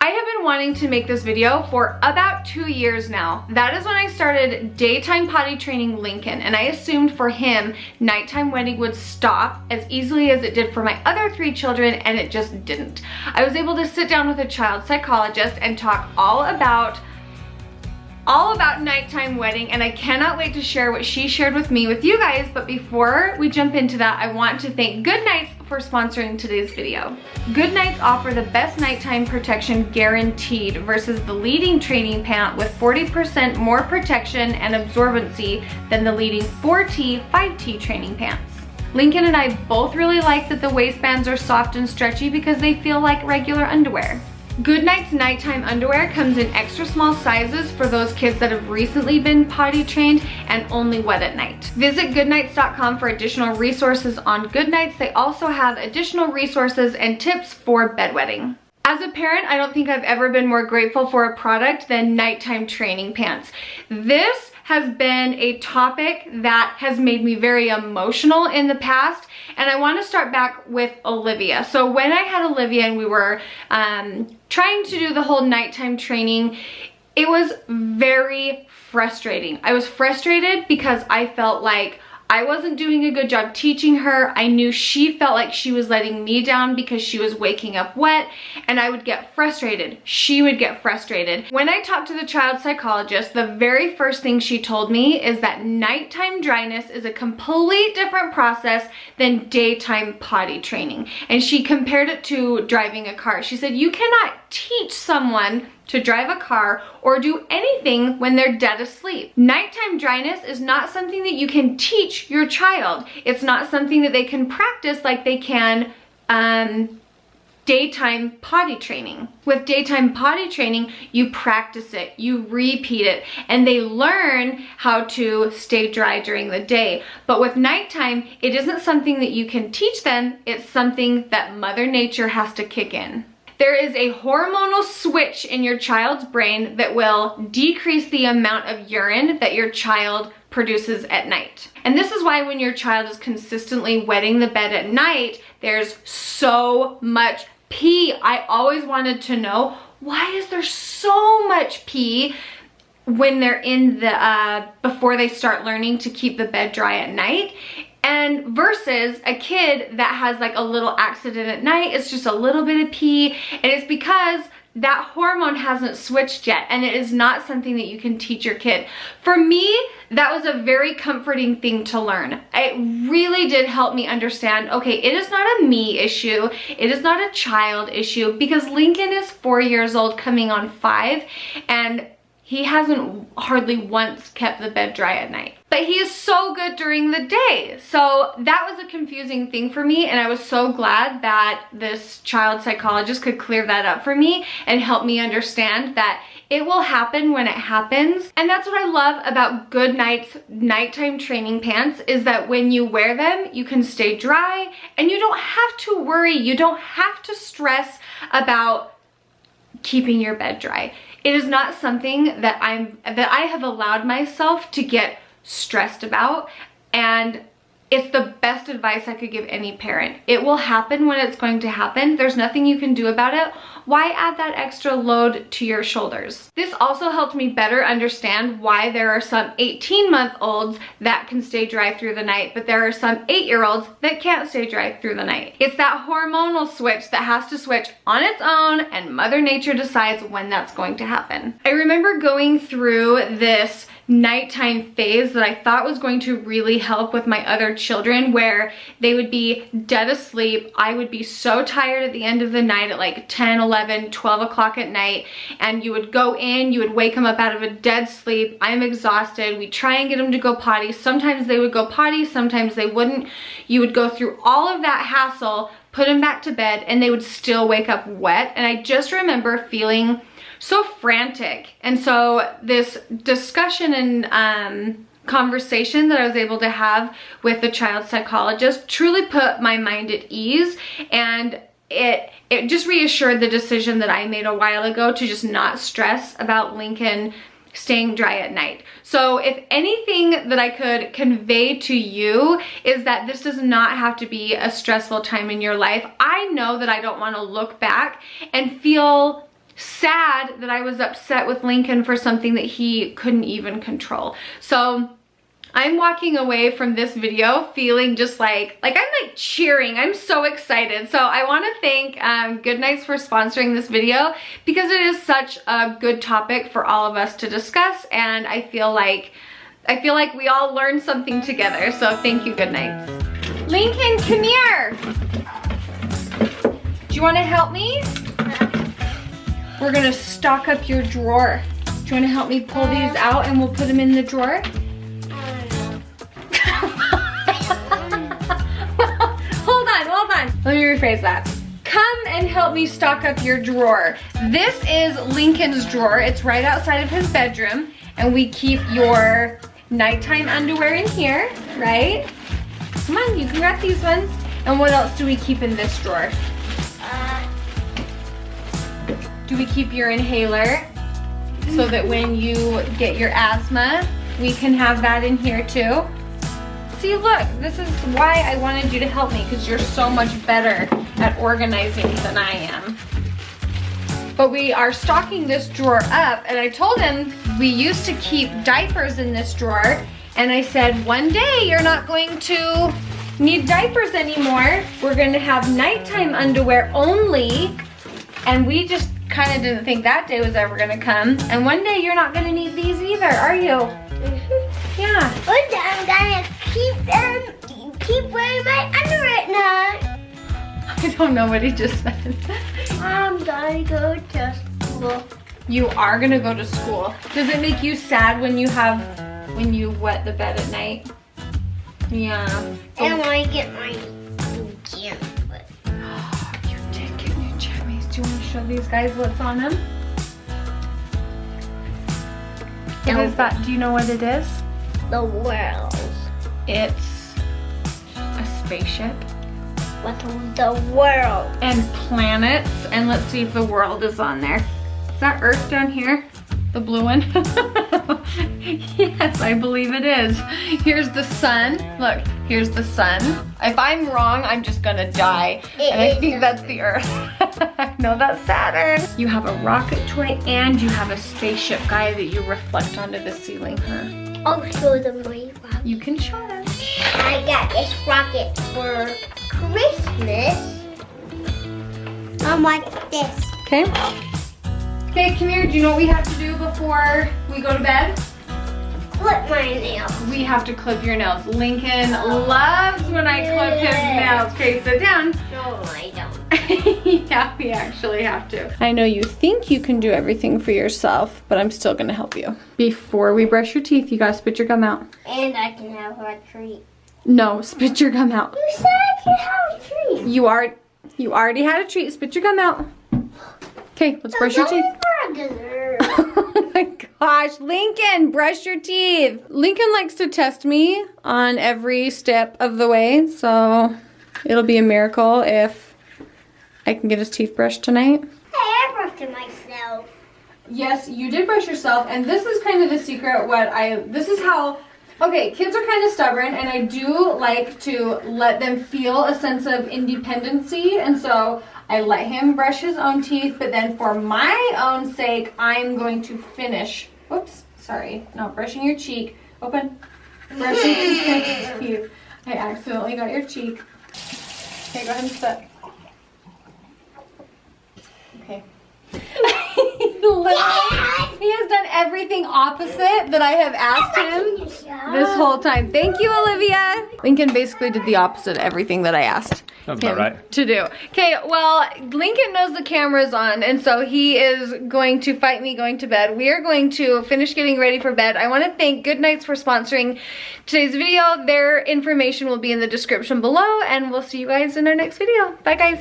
I have been wanting to make this video for about 2 years now. That is when I started daytime potty training Lincoln, and I assumed for him, nighttime wetting would stop as easily as it did for my other 3 children, and it just didn't. I was able to sit down with a child psychologist and talk all about nighttime wetting, and I cannot wait to share what she shared with me with you guys. But before we jump into that, I want to thank Goodnights for sponsoring today's video. Goodnights offer the best nighttime protection guaranteed versus the leading training pant with 40% more protection and absorbency than the leading 4T, 5T training pants. Lincoln and I both really like that the waistbands are soft and stretchy because they feel like regular underwear. Goodnights nighttime underwear comes in extra small sizes for those kids that have recently been potty trained and only wet at night. Visit goodnights.com for additional resources on Goodnights. They also have additional resources and tips for bedwetting. As a parent, I don't think I've ever been more grateful for a product than nighttime training pants. This has been a topic that has made me very emotional in the past, and I want to start back with Olivia. So when I had Olivia and we were trying to do the whole nighttime training, it was very frustrating. I was frustrated because I felt like I wasn't doing a good job teaching her. I knew she felt like she was letting me down because she was waking up wet, and I would get frustrated. She would get frustrated. When I talked to the child psychologist, the very first thing she told me is that nighttime dryness is a complete different process than daytime potty training. And she compared it to driving a car. She said, you cannot teach someone to drive a car or do anything when they're dead asleep. Nighttime dryness is not something that you can teach your child. It's not something that they can practice like they can daytime potty training. With daytime potty training, you practice it, you repeat it, and they learn how to stay dry during the day. But with nighttime, it isn't something that you can teach them, it's something that Mother Nature has to kick in. There is a hormonal switch in your child's brain that will decrease the amount of urine that your child produces at night. And this is why when your child is consistently wetting the bed at night, there's so much pee. I always wanted to know, why is there so much pee when they're in the, before they start learning to keep the bed dry at night? And versus a kid that has like a little accident at night, it's just a little bit of pee, and it's because that hormone hasn't switched yet, and it is not something that you can teach your kid. For me, that was a very comforting thing to learn. It really did help me understand, okay, it is not a me issue, it is not a child issue, because Lincoln is 4 years old coming on 5, and he hasn't hardly once kept the bed dry at night. But he is so good during the day. So that was a confusing thing for me, and I was so glad that this child psychologist could clear that up for me and help me understand that it will happen when it happens. And that's what I love about Goodnights nighttime training pants, is that when you wear them, you can stay dry and you don't have to worry, you don't have to stress about keeping your bed dry. It is not something that I have allowed myself to get stressed about, and it's the best advice I could give any parent. It will happen when it's going to happen. There's nothing you can do about it. Why add that extra load to your shoulders? This also helped me better understand why there are some 18-month-olds that can stay dry through the night, but there are some 8-year-olds that can't stay dry through the night. It's that hormonal switch that has to switch on its own, and Mother Nature decides when that's going to happen. I remember going through this nighttime phase that I thought was going to really help with my other children, where they would be dead asleep. I would be so tired at the end of the night at like 10, 11, 12 o'clock at night, and you would go in, you would wake them up out of a dead sleep. I'm exhausted. We try and get them to go potty. Sometimes they would go potty, sometimes they wouldn't. You would go through all of that hassle, put them back to bed, and they would still wake up wet. And I just remember feeling so frantic. And so this discussion and conversation that I was able to have with the child psychologist truly put my mind at ease, and it just reassured the decision that I made a while ago to just not stress about Lincoln staying dry at night. So if anything that I could convey to you is that this does not have to be a stressful time in your life. I know that I don't want to look back and feel sad that I was upset with Lincoln for something that he couldn't even control. So I'm walking away from this video feeling just like I'm like cheering. I'm so excited. So I want to thank Good Nights for sponsoring this video because it is such a good topic for all of us to discuss, and I feel like we all learned something together. So thank you, Good Nights. Lincoln, come here. Do you want to help me? We're gonna stock up your drawer. Do you want to help me pull these out and we'll put them in the drawer? Hold on. Let me rephrase that. Come and help me stock up your drawer. This is Lincoln's drawer. It's right outside of his bedroom, and we keep your nighttime underwear in here, right? Come on, you can grab these ones. And what else do we keep in this drawer? Do we keep your inhaler so that when you get your asthma, we can have that in here too? See, look, this is why I wanted you to help me, because you're so much better at organizing than I am. But we are stocking this drawer up, and I told him we used to keep diapers in this drawer, and I said, one day you're not going to need diapers anymore. We're going to have nighttime underwear only, and we just kind of didn't think that day was ever going to come. And one day you're not going to need these either, are you? Mm-hmm. Yeah. One day I'm going to keep wearing my underwear at night. I don't know what he just said. I'm going to go to school. You are going to go to school. Does it make you sad when you wet the bed at night? Yeah. And when I get my new jammies. Oh, you did get new jammies. Do you want to show these guys what's on them? What is that? Do you know what it is? The world. It's a spaceship. What's the world? And planets. And let's see if the world is on there. Is that Earth down here? The blue one? Yes, I believe it is. Here's the sun. Look, here's the sun. If I'm wrong, I'm just gonna die. And I think that's the Earth. No, that's Saturn. You have a rocket toy and you have a spaceship guy that you reflect onto the ceiling, huh? I'll show them my rocket. You can show them. I got this rocket for Christmas. I'm like this. Okay. Okay, come here. Do you know what we have to do before we go to bed? Clip my nails. We have to clip your nails. Lincoln loves when I clip his nails. Okay, sit down. No, I don't. Yeah, we actually have to. I know you think you can do everything for yourself, but I'm still gonna help you. Before we brush your teeth, you gotta spit your gum out. And I can have a treat. No, spit your gum out. You said I can have a treat. You already had a treat. Spit your gum out. Okay, let's brush your teeth. Oh my gosh, Lincoln, brush your teeth. Lincoln likes to test me on every step of the way, so it'll be a miracle if I can get his teeth brushed tonight. Hey, I brushed myself. Yes, you did brush yourself, and this is kind of the secret. This is how, okay, kids are kind of stubborn, and I do like to let them feel a sense of independency, and so I let him brush his own teeth, but then for my own sake, I'm going to finish. Oops, sorry, no, brushing your cheek. Open. Brushing your teeth. I accidentally got your cheek. Okay, go ahead and sit. Okay. Literally, he has done everything opposite that I have asked him this whole time. Thank you, Olivia. Lincoln basically did the opposite of everything that I asked Sounds about right. to do. Okay, well, Lincoln knows the camera's on, and so he is going to fight me going to bed. We are going to finish getting ready for bed. I want to thank Good Nights for sponsoring today's video. Their information will be in the description below, and we'll see you guys in our next video. Bye, guys.